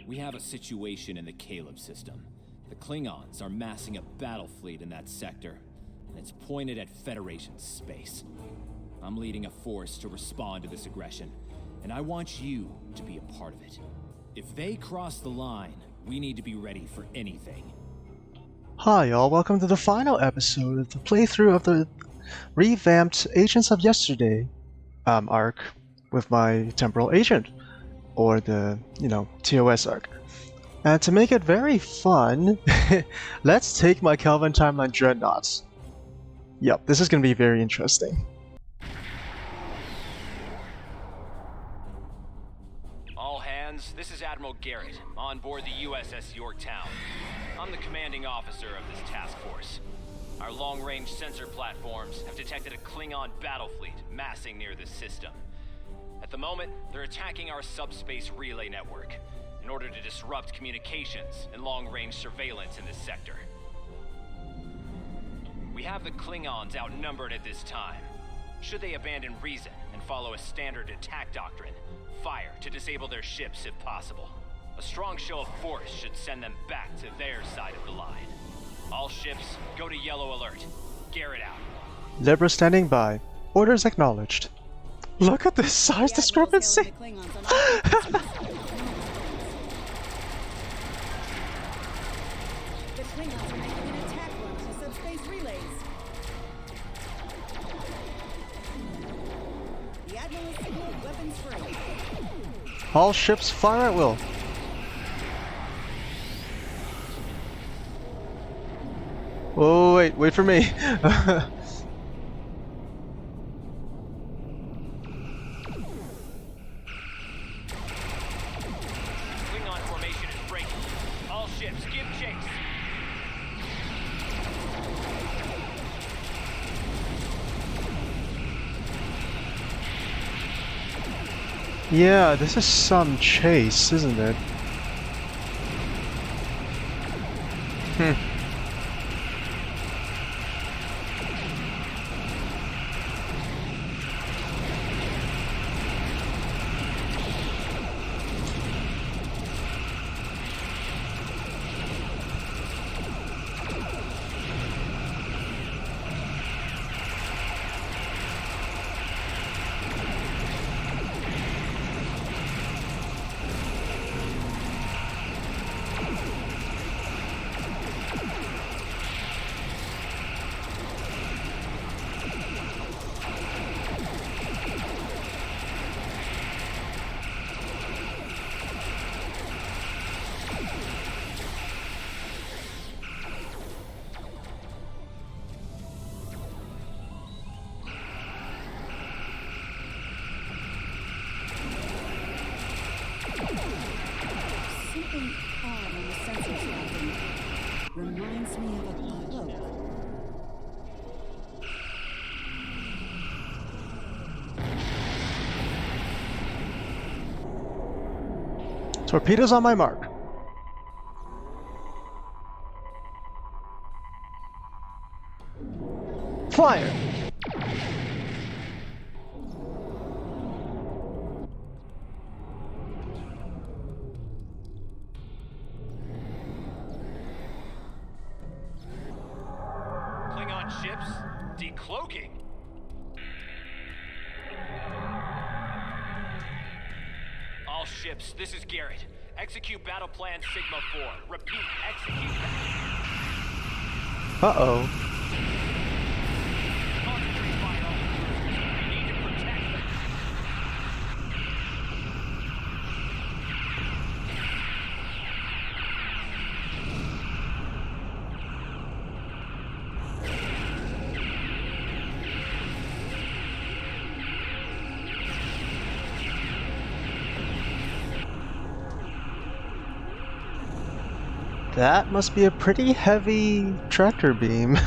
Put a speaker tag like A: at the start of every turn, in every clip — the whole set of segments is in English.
A: We have a situation in the Caleb system. The Klingons are massing a battle fleet in that sector, and it's pointed at Federation space. I'm leading a force to respond to this aggression, and I want you to be a part of it. If they cross the line, we need to be ready for anything.
B: Hi y'all, welcome to the final episode of the playthrough of the Revamped Agents of Yesterday arc with my Temporal Agent, or the, TOS arc. And to make it very fun, let's take my Kelvin Timeline Dreadnoughts. Yep, this is going to be very interesting.
A: All hands, this is Admiral Garrett, on board the USS Yorktown. I'm the commanding officer of this task force. Our long-range sensor platforms have detected a Klingon battle fleet massing near this system. At the moment, they're attacking our subspace relay network in order to disrupt communications and long-range surveillance in this sector. We have the Klingons outnumbered at this time. Should they abandon reason and follow a standard attack doctrine, fire to disable their ships if possible. A strong show of force should send them back to their side of the line. All ships, go to yellow alert. Garrett out.
B: Libra standing by. Orders acknowledged. Look at this size discrepancy!
C: The Klingons are making an attack run on the subspace relays. The Admiral has signaled weapons free.
B: All ships fire at will. Oh, wait for me.
A: Klingon formation is breaking. All ships, give chase.
B: Yeah, this is some chase, isn't it?
C: Something odd on the sensor tracking. Reminds me of a cloak.
B: Torpedoes on my mark. Fire!
A: Klingon ships, decloaking. All ships, this is Garrett. Execute battle plan Sigma 4. Repeat, execute that.
B: Uh-oh.
A: Concentrate fire on the cruisers. We need to protect them.
B: That must be a pretty heavy tractor beam.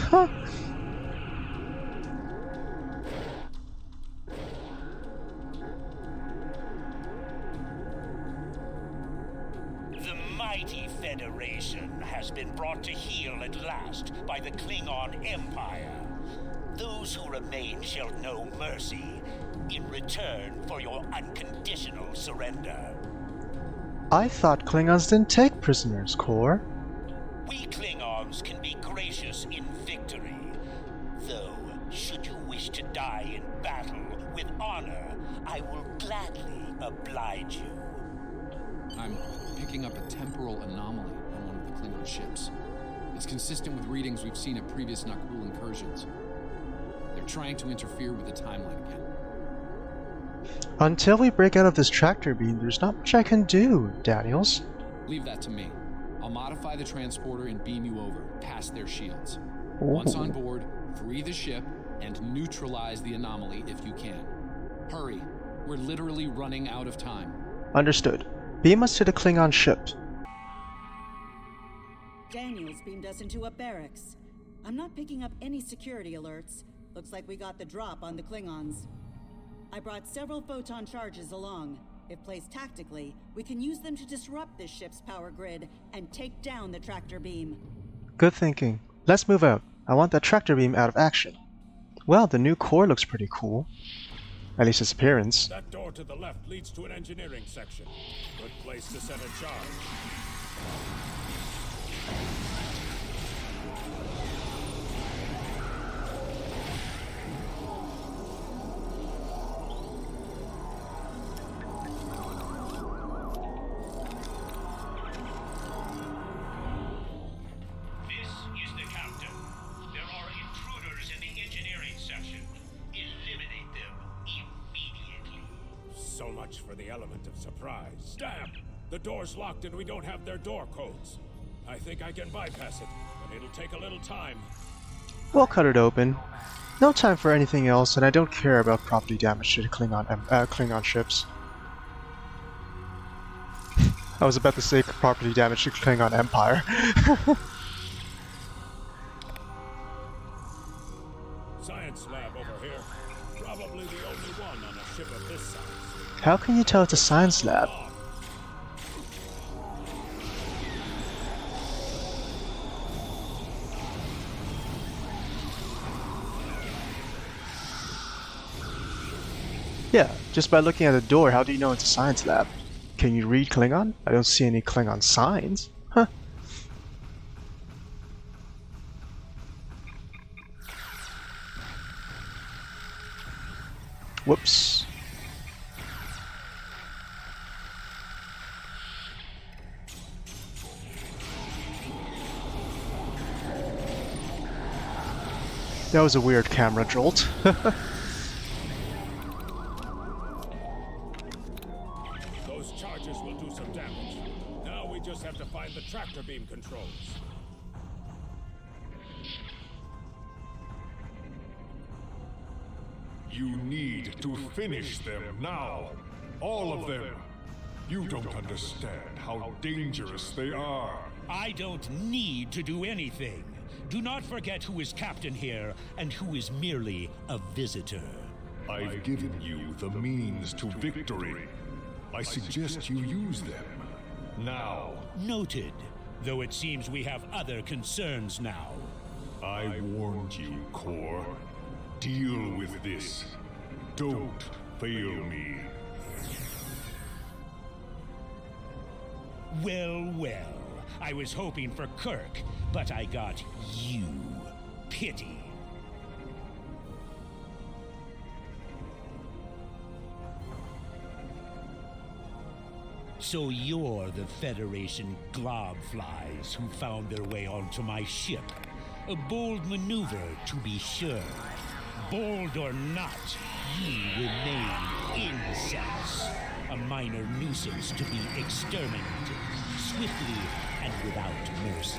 D: The mighty Federation has been brought to heel at last by the Klingon Empire. Those who remain shall know mercy in return for your unconditional surrender.
B: I thought Klingons didn't take prisoners, Core.
D: We Klingons can be gracious in victory. Though, should you wish to die in battle with honor, I will gladly oblige you.
E: I'm picking up a temporal anomaly on one of the Klingon ships. It's consistent with readings we've seen at previous Nakul incursions. They're trying to interfere with the timeline again.
B: Until we break out of this tractor beam, there's not much I can do, Daniels.
E: Leave that to me. I'll modify the transporter and beam you over, past their shields.
B: Ooh.
E: Once on board, free the ship and neutralize the anomaly if you can. Hurry. We're literally running out of time.
B: Understood. Beam us to the Klingon ship.
C: Daniels beamed us into a barracks. I'm not picking up any security alerts. Looks like we got the drop on the Klingons. I brought several photon charges along. If placed tactically, we can use them to disrupt this ship's power grid and take down the tractor beam.
B: Good thinking. Let's move out. I want that tractor beam out of action. Well, the new core looks pretty cool. At least its appearance.
F: That door to the left leads to an engineering section. Good place to set a charge.
D: This is the captain. There are intruders in the engineering section. Eliminate them immediately.
F: So much for the element of surprise. Damn! The door's locked and we don't have their door codes. I think I can bypass it, but it'll take a little time.
B: We'll cut it open. No time for anything else, and I don't care about property damage to the Klingon ships. I was about to say property damage to Klingon Empire.
F: Science lab over here. Probably the only one on a ship of this size.
B: How can you tell it's a science lab? Yeah, just by looking at the door, how do you know it's a science lab? Can you read Klingon? I don't see any Klingon signs. Huh. Whoops. That was a weird camera jolt.
F: Those charges will do some damage. Now we just have to find the tractor beam controls.
G: You need to finish them now. All of them. You don't understand how dangerous they are.
D: I don't need to do anything. Do not forget who is captain here and who is merely a visitor.
G: I've given you the means to victory. I suggest you use them. Now.
D: Noted, though it seems we have other concerns now.
G: I warned you, Core. Deal with this. Don't fail me.
D: Well, well. I was hoping for Kirk, but I got you. Pity. So you're the Federation globflies who found their way onto my ship. A bold maneuver, to be sure. Bold or not, ye remain insects. A minor nuisance to be exterminated, swiftly and without mercy.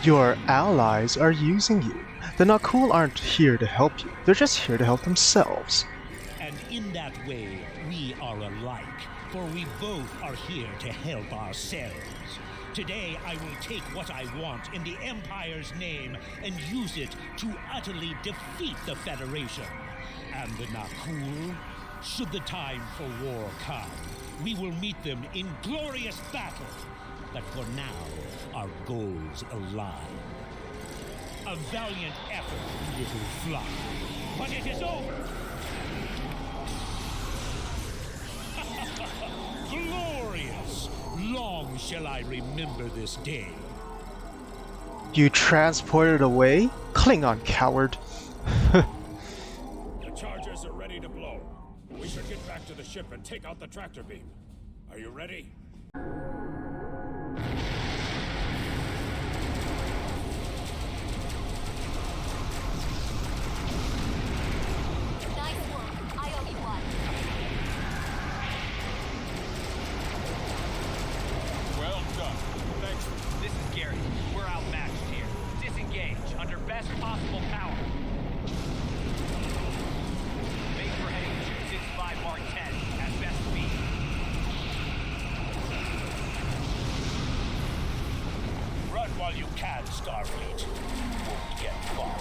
B: Your allies are using you. The Nakul aren't here to help you. They're just here to help themselves.
D: And in that way, we are alike, for we both are here to help ourselves. Today, I will take what I want in the Empire's name and use it to utterly defeat the Federation. And the Nakul, should the time for war come, we will meet them in glorious battle. But for now, our goals align. A valiant effort, little flock. But it is over! Glorious! Long shall I remember this day.
B: You transported away? Klingon coward.
F: The charges are ready to blow. We should get back to the ship and take out the tractor beam. Are you ready?
H: Nice work. I owe you one.
A: Well done. Thanks. This is Garrett. We're outmatched here. Disengage under best possible power. Make for heading 265 Mark 10 at best speed.
D: Run while you can, Starfleet. You won't get far.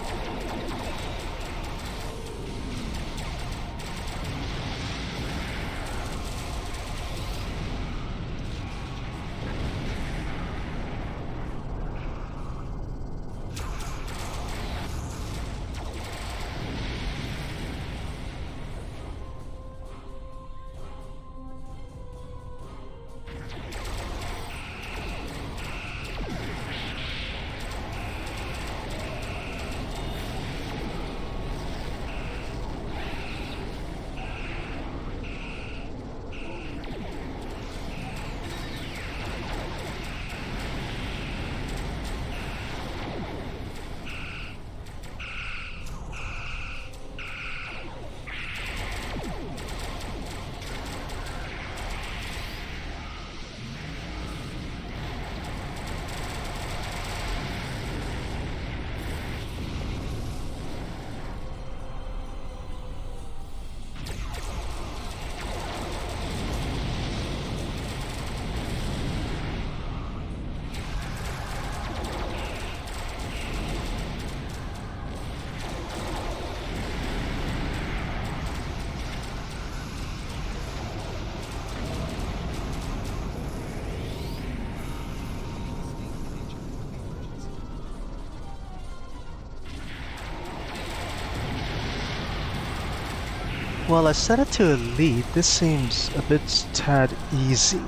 B: Well, I set it to elite. This seems a bit tad easy.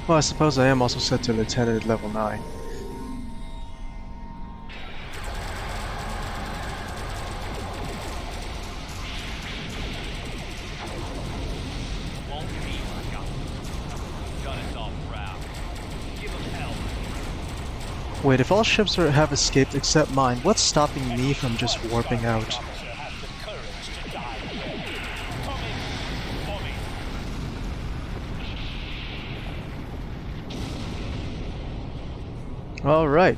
B: Well, I suppose I am also set to lieutenant at level 9.
A: Won't be forgotten. Done us all proud. Give them hell.
B: Wait, if all ships have escaped except mine, what's stopping me from just warping out?
D: Officer has the courage to die red. Coming for me.
B: Alright.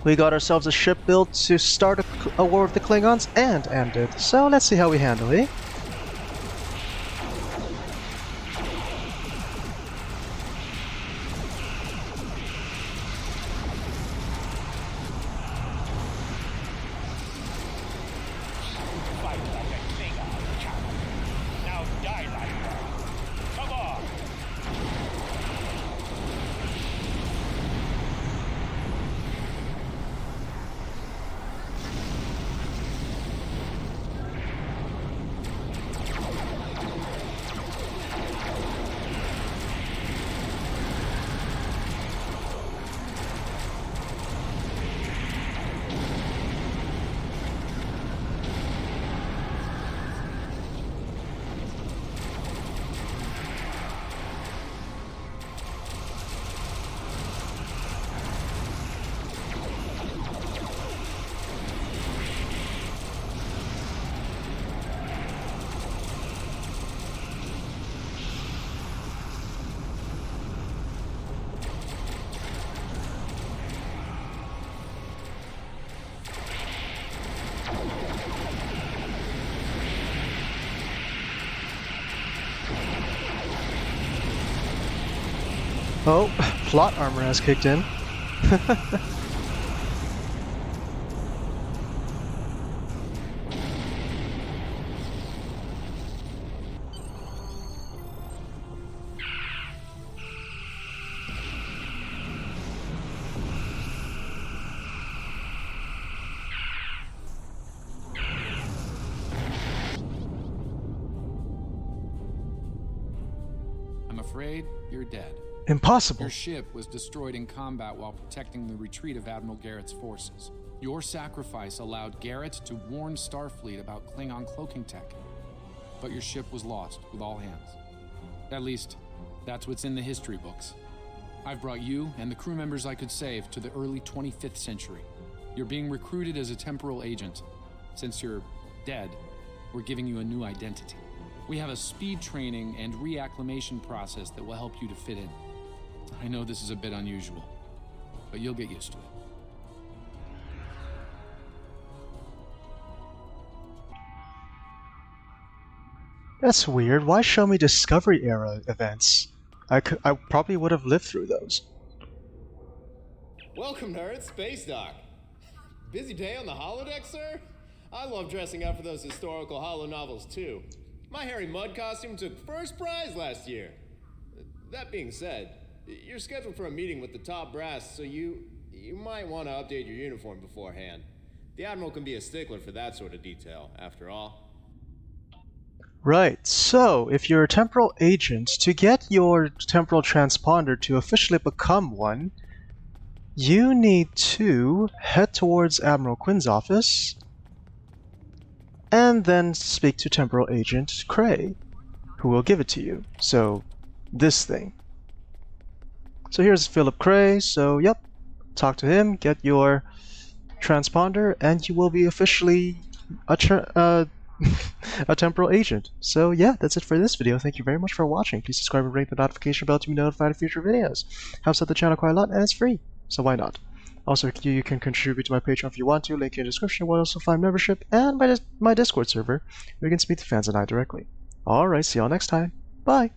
B: We got ourselves a ship built to start a war with the Klingons and end it. So let's see how we handle it.
D: Fight like a Klingon, coward. Now die like one. Come on.
B: Oh, plot armor has kicked in.
E: I'm afraid you're dead.
B: Impossible.
E: Your ship was destroyed in combat while protecting the retreat of Admiral Garrett's forces. Your sacrifice allowed Garrett to warn Starfleet about Klingon cloaking tech. But your ship was lost with all hands. At least, that's what's in the history books. I've brought you and the crew members I could save to the early 25th century. You're being recruited as a temporal agent. Since you're dead, we're giving you a new identity. We have a speed training and reacclimation process that will help you to fit in. I know this is a bit unusual, but you'll get used to it.
B: That's weird. Why show me Discovery era events? I probably would have lived through those.
H: Welcome, nerds. Space Dock. Busy day on the holodeck, sir? I love dressing up for those historical holo novels, too. My Harry Mudd costume took first prize last year. That being said, you're scheduled for a meeting with the top brass, so you might want to update your uniform beforehand. The Admiral can be a stickler for that sort of detail, after all.
B: Right, so if you're a temporal agent, to get your temporal transponder to officially become one, you need to head towards Admiral Quinn's office and then speak to Temporal Agent Cray, who will give it to you. So, this thing. So here's Philip Cray, so yep, talk to him, get your transponder, and you will be officially a temporal agent. So yeah, that's it for this video. Thank you very much for watching. Please subscribe and ring the notification bell to be notified of future videos. Helps out the channel quite a lot, and it's free, so why not? Also, you can contribute to my Patreon if you want to. Link in the description. You'll also find membership and my Discord server where you can speak to fans and I directly. Alright, see y'all next time. Bye!